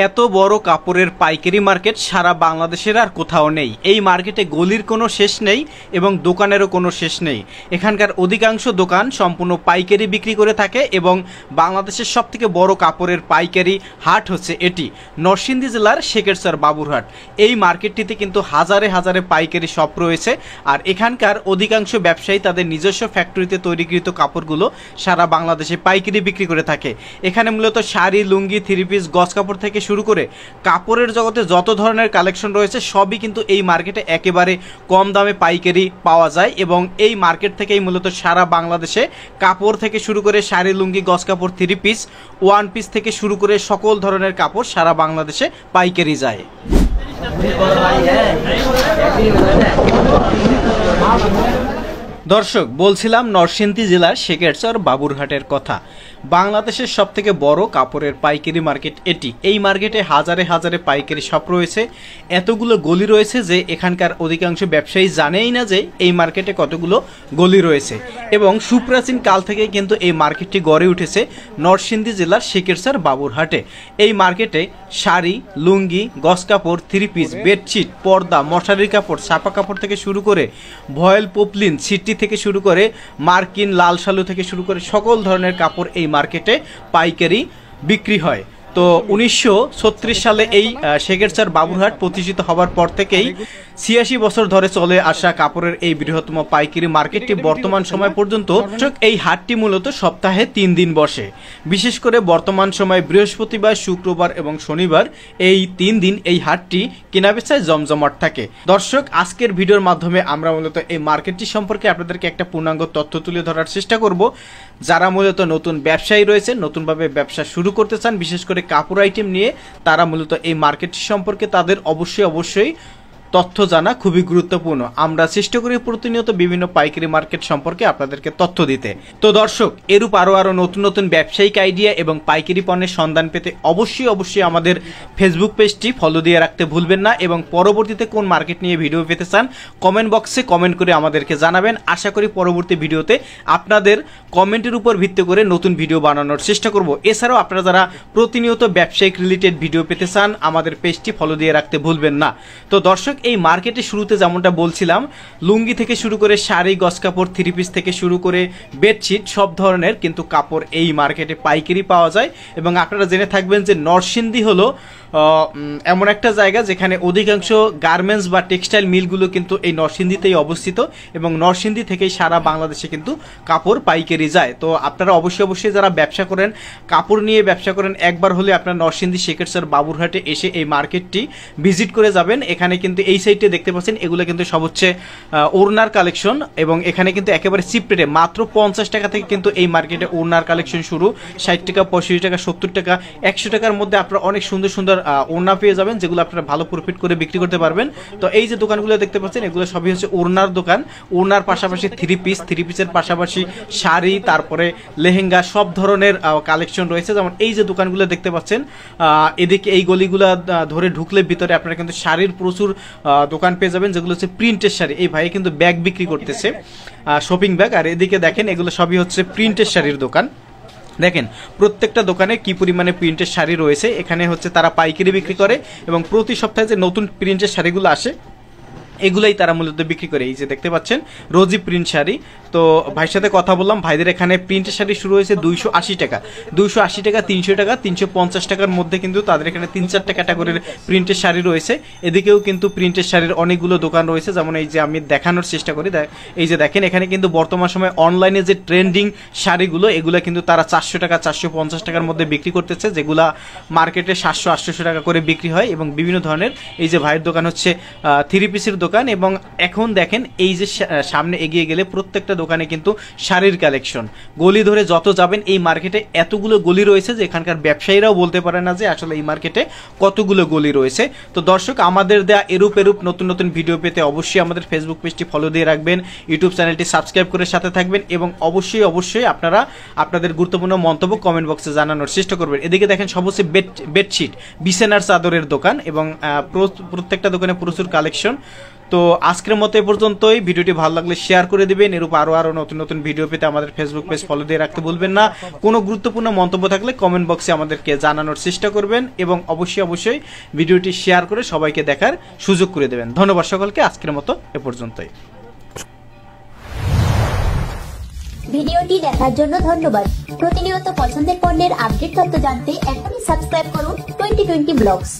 এত বড় কাপড়ের পাইকারি মার্কেট সারা বাংলাদেশের আর কোথাও নেই। এই মার্কেটে গলির কোনো শেষ নেই এবং দোকানেরও কোনো শেষ নেই। এখানকার অধিকাংশ দোকান সম্পূর্ণ পাইকারি বিক্রি করে থাকে এবং বাংলাদেশের সবথেকে বড় কাপড়ের পাইকারি হাট হচ্ছে এটি নরসিংদী জেলার শেখেরচর বাবুরহাট। এই মার্কেটটিতে কিন্তু হাজারে হাজারে পাইকারি শপ রয়েছে আর এখানকার অধিকাংশ ব্যবসায়ী তাদের নিজস্ব ফ্যাক্টরিতে তৈরিকৃত কাপড়গুলো সারা বাংলাদেশে পাইকারি বিক্রি করে থাকে। এখানে মূলত শাড়ি, লুঙ্গি, থ্রি পিস, গজ কাপড় থেকে শুরু করে কাপড়ের জগতে যত ধরনের কালেকশন রয়েছে সবই কিন্তু এই মার্কেটে একেবারে কম দামে পাইকারি পাওয়া যায় এবং এই মার্কেট থেকেই মূলত সারা বাংলাদেশে কাপড় থেকে শুরু করে শাড়ি, লুঙ্গি, গজ কাপড়, থ্রি পিস, ওয়ান পিস থেকে শুরু করে সকল ধরনের কাপড় সারা বাংলাদেশে পাইকারি যায়। দর্শক, বলছিলাম নরসিংদী জেলার শেখেরচর বাবুরহাটের কথা। বাংলাদেশের সবথেকে বড় কাপড়ের পাইকারি মার্কেট এটি। এই মার্কেটে হাজারে হাজারে পাইকারি শপ রয়েছে, এতগুলো গলি রয়েছে যে এখানকার অধিকাংশ ব্যবসায়ী জানেই না যে এই মার্কেটে কতগুলো গলি রয়েছে এবং সুপ্রাচীন কাল থেকে কিন্তু এই মার্কেটটি গড়ে উঠেছে নরসিংদী জেলার শেখেরচর বাবুরহাটে। এই মার্কেটে শাড়ি, লুঙ্গি, গজ কাপড়, থ্রি পিস, বেডশিট, পর্দা, মশারির কাপড়, ছাপা কাপড় থেকে শুরু করে ভয়েল, পপলিন, সিটি থেকে শুরু করে মার্কিন, লাল শালু থেকে শুরু করে সকল ধরনের কাপড় এই মার্কেটে পাইকারি বিক্রি হয়। তো 1936 সালে এই শেখেরচর বাবুরহাট প্রতিষ্ঠিত হবার পর থেকেই 86 বছর ধরে চলে আসা কাপড়ের এই বৃহত্তম পাইকারি মার্কেটটি বর্তমান সময় পর্যন্ত এই হাটটি মূলত সপ্তাহে 3 দিন বসে। বিশেষ করে বর্তমান সময় বৃহস্পতিবার, শুক্রবার এবং শনিবার এই 3 দিন এই হাটটি কেনাবেচায় জমজমাট থাকে। দর্শক, আজকের ভিডিওর মাধ্যমে আমরা মূলত এই মার্কেটটি সম্পর্কে আপনাদেরকে একটা পূর্ণাঙ্গ তথ্য তুলে ধরার চেষ্টা করব। যারা মূলত নতুন ব্যবসায়ী রয়েছে, নতুনভাবে ব্যবসা শুরু করতে চান, বিশেষ করে কাপড় আইটেম নিয়ে, তারা মূলত এই মার্কেটটি সম্পর্কে তাদের অবশ্যই তথ্য জানা খুবই গুরুত্বপূর্ণ। আমরা চেষ্টা করি প্রতিনিয়ত বিভিন্ন পাইকারি মার্কেট সম্পর্কে আপনাদেরকে তথ্য দিতে। তো দর্শক, এরূপ আরো নতুন নতুন ব্যবসায়িক আইডিয়া এবং পাইকারি পণ্যের সন্ধান পেতে অবশ্যই আমাদের ফেসবুক পেজটি ফলো দিয়ে রাখতে ভুলবেন না এবং পরবর্তীতে কোন মার্কেট নিয়ে ভিডিও পেতে চান কমেন্ট বক্সে কমেন্ট করে আমাদেরকে জানাবেন। আশা করি পরবর্তী ভিডিওতে আপনাদের কমেন্টের উপর ভিত্তি করে নতুন ভিডিও বানানোর চেষ্টা করব। এছাড়াও আপনারা যারা প্রতিনিয়ত ব্যবসায়িক রিলেটেড ভিডিও পেতে চান আমাদের পেজটি ফলো দিয়ে রাখতে ভুলবেন না। তো দর্শক, এই মার্কেটে শুরুতে যেমনটা বলছিলাম, লুঙ্গি থেকে শুরু করে শাড়ি, গজ কাপড়, থ্রি পিস থেকে শুরু করে বেডশিট, সব ধরনের কিন্তু কাপড় এই মার্কেটে পাইকারি পাওয়া যায়। এবং আপনারা জেনে থাকবেন যে নরসিংদী হলো এমন একটা জায়গা যেখানে অধিকাংশ গার্মেন্টস বা টেক্সটাইল মিলগুলো কিন্তু এই নরসিংদীতেই অবস্থিত এবং নরসিংদী থেকেই সারা বাংলাদেশে কিন্তু কাপড় পাইকারি যায়। তো আপনারা অবশ্যই যারা ব্যবসা করেন, কাপড় নিয়ে ব্যবসা করেন, একবার হলে আপনার নরসিংদী শেখেরচর বাবুরহাটে এসে এই মার্কেটটি ভিজিট করে যাবেন। এখানে কিন্তু এই সাইডে দেখতে পাচ্ছেন এগুলো কিন্তু সব হচ্ছে ওড়নার কালেকশন এবং এখানে কিন্তু একেবারে চিপ রেটে মাত্র 50 টাকা থেকে কিন্তু এই মার্কেটে ওড়নার কালেকশন শুরু। 60 টাকা, 65 টাকা, 70 টাকা, 100 টাকার মধ্যে আপনারা অনেক সুন্দর সুন্দর ওড়না পেয়ে যাবেন যেগুলো আপনারা ভালো প্রফিট করে বিক্রি করতে পারবেন। তো এই যে দোকানগুলো দেখতে পাচ্ছেন এগুলো সবই হচ্ছে ওড়নার দোকান। ওড়নার পাশাপাশি থ্রি পিসের পাশাপাশি শাড়ি, তারপরে লেহেঙ্গা, সব ধরনের কালেকশন রয়েছে। যেমন এই যে দোকানগুলো দেখতে পাচ্ছেন, এদিকে এই গলিগুলো ধরে ঢুকলে ভিতরে আপনারা কিন্তু শাড়ির প্রচুর দোকান পেয়ে যাবেন যেগুলো হচ্ছে প্রিন্টের শাড়ি। এই ভাই কিন্তু ব্যাগ বিক্রি করতেছে, শপিং ব্যাগ। আর এদিকে দেখেন এগুলো সবই হচ্ছে প্রিন্টের শাড়ির দোকান। দেখেন প্রত্যেকটা দোকানে কি পরিমাণে প্রিন্টের শাড়ি রয়েছে। এখানে হচ্ছে তারা পাইকারি বিক্রি করে এবং প্রতি সপ্তাহে যে নতুন প্রিন্টের শাড়িগুলো আসে এগুলাই তারা মূলত বিক্রি করে। এই যে দেখতে পাচ্ছেন রোজি প্রিন্ট শাড়ি। তো ভাইয়ের সাথে কথা বললাম, ভাইদের এখানে প্রিন্টের শাড়ি শুরু হয়েছে 280 টাকা, 300 টাকা, 350 টাকার মধ্যে কিন্তু তাদের এখানে 3-4টা ক্যাটাগরির প্রিন্টের শাড়ি রয়েছে। এদিকেও কিন্তু প্রিন্টের শাড়ির অনেকগুলো দোকান রয়েছে। যেমন এই যে আমি দেখানোর চেষ্টা করি, এই যে দেখেন এখানে কিন্তু বর্তমান সময় অনলাইনে যে ট্রেন্ডিং শাড়িগুলো এগুলো কিন্তু তারা 400 টাকা, 450 টাকার মধ্যে বিক্রি করতেছে, যেগুলা মার্কেটে 700-800 টাকা করে বিক্রি হয়। এবং বিভিন্ন ধরনের এই যে ভাইয়ের দোকান হচ্ছে থ্রি পিসের দোকান। এবং এখন দেখেন এই যে সামনে এগিয়ে গেলে প্রত্যেকটা দোকানে কিন্তু শাড়ির কালেকশন। গলি ধরে যত যাবেন এই মার্কেটে এতগুলো গলি রয়েছে যে এখানকার ব্যবসায়ীরাও বলতে পারে না যে আসলে এই মার্কেটে কতগুলো গলি রয়েছে। তো দর্শক, আমাদের দেয়া এরূপ নতুন নতুন ভিডিও পেতে অবশ্যই আমাদের ফেসবুক পেজটি ফলো দিয়ে রাখবেন, ইউটিউব চ্যানেলটি সাবস্ক্রাইব করে সাথে থাকবেন এবং অবশ্যই আপনারা আপনাদের গুরুত্বপূর্ণ মন্তব্য কমেন্ট বক্সে জানানোর চেষ্টা করবেন। এদিকে দেখেন সব হচ্ছে বেডশিট, বিছানার চাদরের দোকান এবং প্রত্যেকটা দোকানে প্রচুর কালেকশন। তো আজকের মতো এ পর্যন্তই। ভিডিওটি ভালো লাগলে শেয়ার করে দিবেন। এরূপ আরো নতুন নতুন ভিডিও পেতে আমাদের ফেসবুক পেজ ফলো দিয়ে রাখতে ভুলবেন না। কোনো গুরুত্বপূর্ণ মন্তব্য থাকলে কমেন্ট বক্সে আমাদেরকে জানানোর চেষ্টা করবেন এবং অবশ্যই ভিডিওটি শেয়ার করে সবাইকে দেখার সুযোগ করে দেবেন। ধন্যবাদ সকলকে। আজকের মতো এ পর্যন্তই। ভিডিওটি দেখার জন্য ধন্যবাদ। প্রতিনিয়ত পছন্দের পণ্যের আপডেট তথ্য জানতে এখনই সাবস্ক্রাইব করুন 2020 ব্লগস।